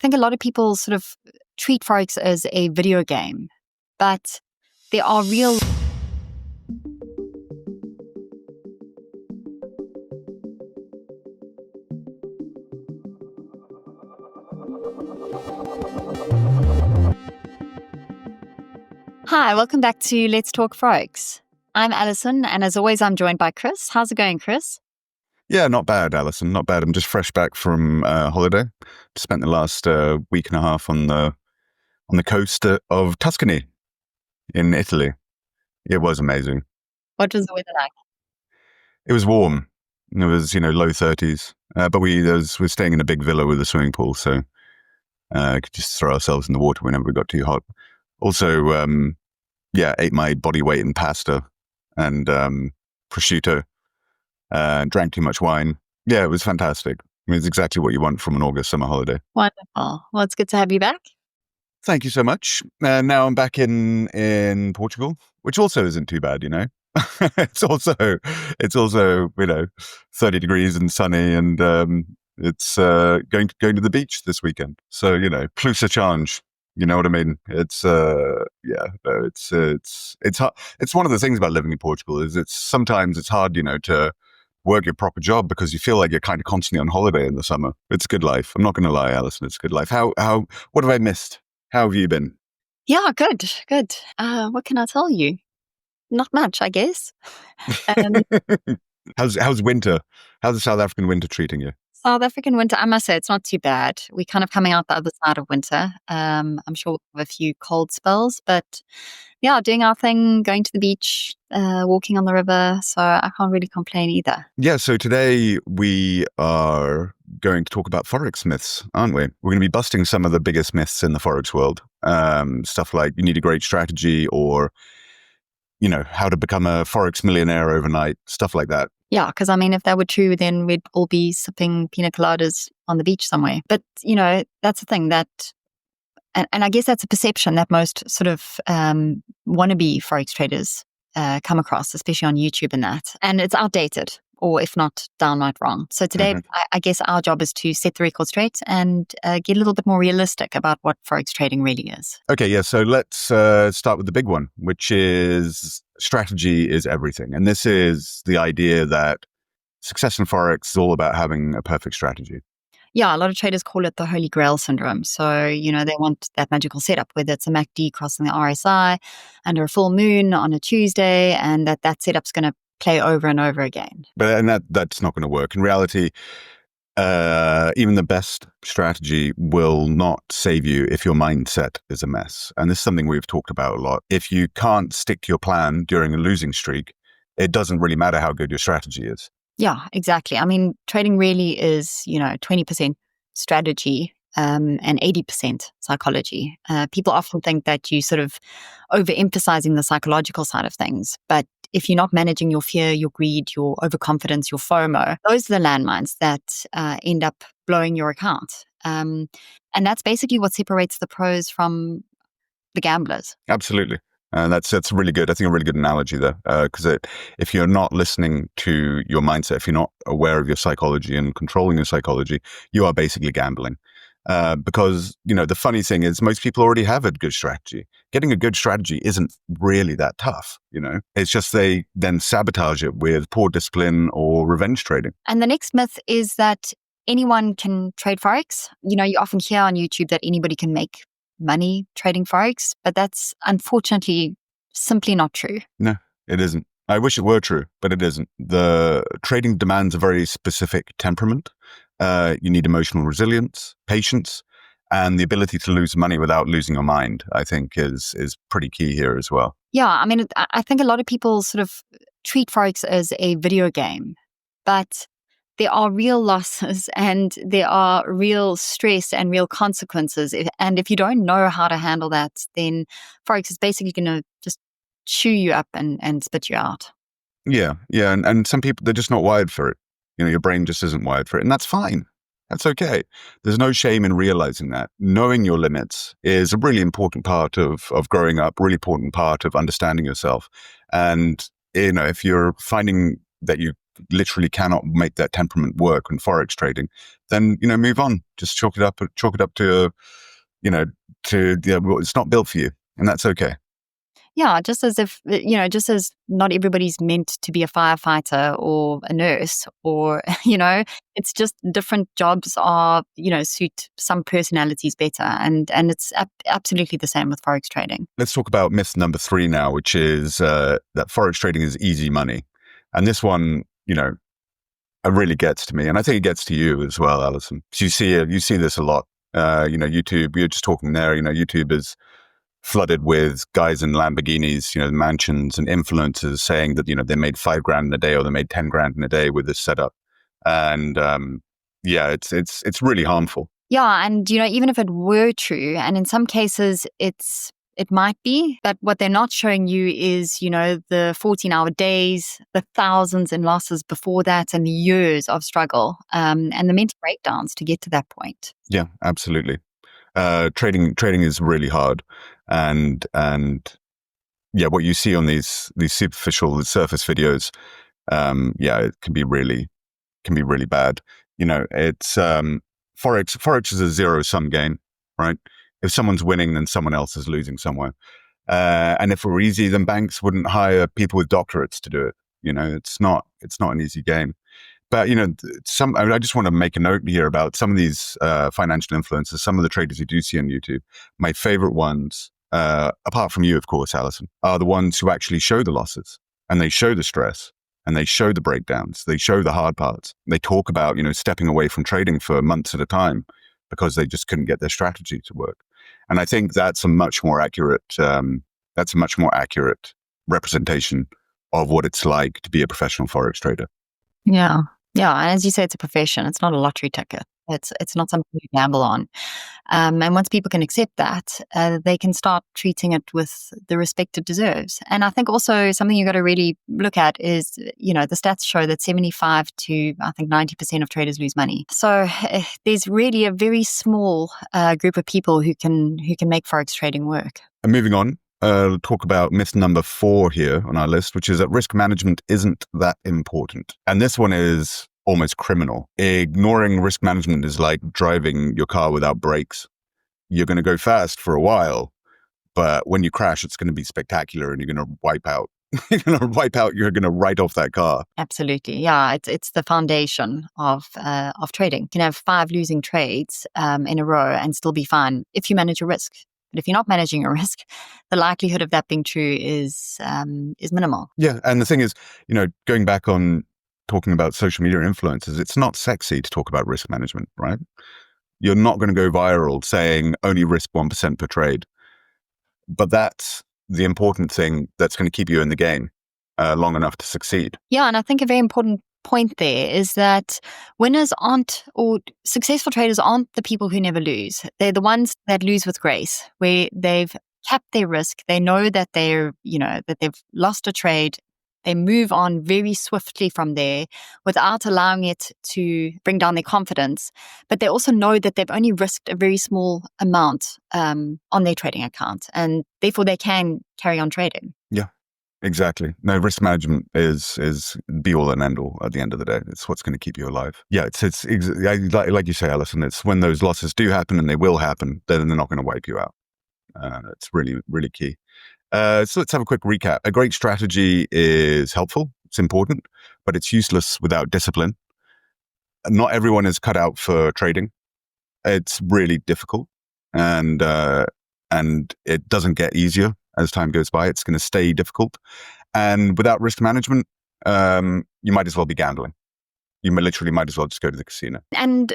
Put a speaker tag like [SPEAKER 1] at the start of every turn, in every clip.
[SPEAKER 1] think a lot of people sort of treat Forex as a video game, but there are real... Hi, welcome back to Let's Talk Forex. I'm Alison, and as always, I'm joined by Chris. How's it going, Chris?
[SPEAKER 2] Yeah, not bad, Alison. Not bad. I'm just fresh back from holiday. Spent the last week and a half on the coast of Tuscany in Italy. It was amazing.
[SPEAKER 1] What was the weather like?
[SPEAKER 2] It was warm. It was, low 30s. But we're staying in a big villa with a swimming pool, so could just throw ourselves in the water whenever we got too hot. Also, ate my body weight in pasta and prosciutto. Drank too much wine. Yeah, it was fantastic. I mean, it's exactly what you want from an August summer holiday.
[SPEAKER 1] Wonderful. Well, it's good to have you back.
[SPEAKER 2] Thank you so much. Now I'm back in Portugal, which also isn't too bad, It's also 30 degrees and sunny, and it's going to the beach this weekend. So plus a change. You know what I mean? It's hard. It's one of the things about living in Portugal is sometimes it's hard, to work your proper job because you feel like you're kind of constantly on holiday in the summer. It's a good life. I'm not going to lie, Alison. It's a good life. What have I missed? How have you been?
[SPEAKER 1] Yeah, good. What can I tell you? Not much, I guess.
[SPEAKER 2] How's winter? How's the South African winter treating you?
[SPEAKER 1] South African winter, I must say, it's not too bad. We're kind of coming out the other side of winter. I'm sure we'll have a few cold spells, but yeah, doing our thing, going to the beach, walking on the river. So I can't really complain either.
[SPEAKER 2] Yeah, so today we are going to talk about Forex myths, aren't we? We're going to be busting some of the biggest myths in the Forex world. Stuff like you need a great strategy, or how to become a Forex millionaire overnight, stuff like that.
[SPEAKER 1] Yeah, because if that were true, then we'd all be sipping pina coladas on the beach somewhere. But, that's the thing that, and I guess that's a perception that most sort of wannabe Forex traders come across, especially on YouTube and that. And it's outdated, or if not, downright wrong. So today, I guess our job is to set the record straight and get a little bit more realistic about what Forex trading really is.
[SPEAKER 2] Okay, yeah, so let's start with the big one, which is strategy is everything. And this is the idea that success in Forex is all about having a perfect strategy.
[SPEAKER 1] Yeah, a lot of traders call it the Holy Grail syndrome. So, they want that magical setup, whether it's a MACD crossing the RSI under a full moon on a Tuesday, and that setup's going to play over and over again.
[SPEAKER 2] But that's not going to work. In reality, even the best strategy will not save you if your mindset is a mess. And this is something we've talked about a lot. If you can't stick to your plan during a losing streak, it doesn't really matter how good your strategy is.
[SPEAKER 1] Yeah, exactly. Trading really is, 20% strategy and 80% psychology. People often think that you sort of overemphasizing the psychological side of things, but if you're not managing your fear, your greed, your overconfidence, your FOMO, those are the landmines that end up blowing your account. And that's basically what separates the pros from the gamblers.
[SPEAKER 2] Absolutely. And that's really good. I think a really good analogy there, because if you're not listening to your mindset, if you're not aware of your psychology and controlling your psychology, you are basically gambling. Because, the funny thing is most people already have a good strategy. Getting a good strategy isn't really that tough, It's just they then sabotage it with poor discipline or revenge trading.
[SPEAKER 1] And the next myth is that anyone can trade Forex. You often hear on YouTube that anybody can make money trading Forex, but that's unfortunately simply not true.
[SPEAKER 2] No, it isn't. I wish it were true, but it isn't. The trading demands a very specific temperament. You need emotional resilience, patience, and the ability to lose money without losing your mind, I think is pretty key here as well.
[SPEAKER 1] Yeah, I think a lot of people sort of treat Forex as a video game, but there are real losses and there are real stress and real consequences. And if you don't know how to handle that, then Forex is basically going to just chew you up and spit you out.
[SPEAKER 2] Yeah. And some people, they're just not wired for it. Your brain just isn't wired for it. And that's fine. That's okay. There's no shame in realizing that. Knowing your limits is a really important part of growing up, really important part of understanding yourself. And, if you're finding that you literally cannot make that temperament work in Forex trading, then, move on. Just chalk it up to, well, it's not built for you, and that's okay.
[SPEAKER 1] Yeah, just as if, just as not everybody's meant to be a firefighter or a nurse or, it's just different jobs are, suit some personalities better. And it's absolutely the same with Forex trading.
[SPEAKER 2] Let's talk about myth number 3 now, which is that Forex trading is easy money. And this one, it really gets to me. And I think it gets to you as well, Alison. So you see this a lot. YouTube, we were just talking there, YouTube is flooded with guys in Lamborghinis, mansions, and influencers saying that, they made $5,000 in a day or they made $10,000 in a day with this setup. And it's really harmful.
[SPEAKER 1] Yeah. And, even if it were true, and in some cases it might be, but what they're not showing you is, the 14-hour days, the thousands in losses before that, and the years of struggle, and the mental breakdowns to get to that point.
[SPEAKER 2] Yeah, absolutely. Trading is really hard, and yeah, what you see on these superficial surface videos, it can be really bad. It's Forex is a zero-sum game, right? If someone's winning, then someone else is losing somewhere. And if it were easy, then banks wouldn't hire people with doctorates to do it. It's not an easy game. But, I just want to make a note here about some of these financial influencers, some of the traders you do see on YouTube. My favorite ones, apart from you, of course, Alison, are the ones who actually show the losses, and they show the stress, and they show the breakdowns. They show the hard parts. They talk about, stepping away from trading for months at a time because they just couldn't get their strategy to work. And I think that's a much more accurate representation of what it's like to be a professional Forex trader.
[SPEAKER 1] Yeah. Yeah. And as you say, it's a profession. It's not a lottery ticket. It's not something you gamble on. And once people can accept that, they can start treating it with the respect it deserves. And I think also something you got to really look at is, the stats show that 75 to, I think, 90% of traders lose money. So there's really a very small group of people who can make Forex trading work.
[SPEAKER 2] And moving on, talk about myth number 4 here on our list, which is that risk management isn't that important. And this one is almost criminal. Ignoring risk management is like driving your car without brakes. You're going to go fast for a while, but when you crash, it's going to be spectacular, and you're going to wipe out. You're going to write off that car.
[SPEAKER 1] Absolutely. Yeah. It's the foundation of trading. You can have 5 losing trades in a row and still be fine if you manage your risk. But if you're not managing your risk, the likelihood of that being true is minimal.
[SPEAKER 2] Yeah. And the thing is, going back on talking about social media influencers, it's not sexy to talk about risk management, right? You're not going to go viral saying only risk 1% per trade. But that's the important thing that's going to keep you in the game long enough to succeed.
[SPEAKER 1] Yeah. And I think a very important point there is that winners aren't, or successful traders aren't the people who never lose. They're the ones that lose with grace, where they've capped their risk. They know that that they've lost a trade. They move on very swiftly from there without allowing it to bring down their confidence. But they also know that they've only risked a very small amount on their trading account, and therefore they can carry on trading.
[SPEAKER 2] Yeah, exactly. No, risk management is be all and end all at the end of the day. It's what's going to keep you alive. Yeah, it's like you say, Alison, it's when those losses do happen, and they will happen, then they're not going to wipe you out. It's really, really key. So let's have a quick recap. A great strategy is helpful. It's important, but it's useless without discipline. Not everyone is cut out for trading. It's really difficult, and it doesn't get easier as time goes by. It's going to stay difficult. And without risk management, you might as well be gambling. You literally might as well just go to the casino.
[SPEAKER 1] And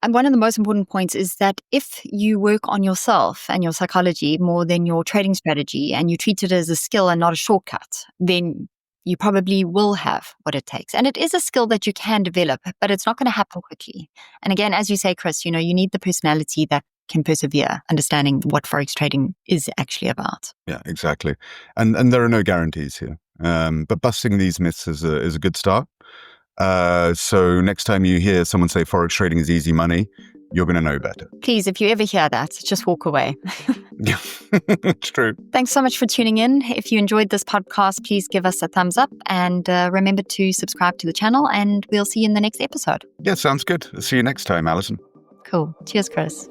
[SPEAKER 1] one of the most important points is that if you work on yourself and your psychology more than your trading strategy, and you treat it as a skill and not a shortcut, then you probably will have what it takes. And it is a skill that you can develop, but it's not going to happen quickly. And again, as you say, Chris, you need the personality that can persevere, understanding what Forex trading is actually about.
[SPEAKER 2] Yeah, exactly. And there are no guarantees here. But busting these myths is a good start. So next time you hear someone say Forex trading is easy money, you're going to know better.
[SPEAKER 1] Please, if you ever hear that, just walk away.
[SPEAKER 2] It's true.
[SPEAKER 1] Thanks so much for tuning in. If you enjoyed this podcast, please give us a thumbs up and remember to subscribe to the channel, and we'll see you in the next episode.
[SPEAKER 2] Yeah, sounds good. See you next time, Alison.
[SPEAKER 1] Cool. Cheers, Chris.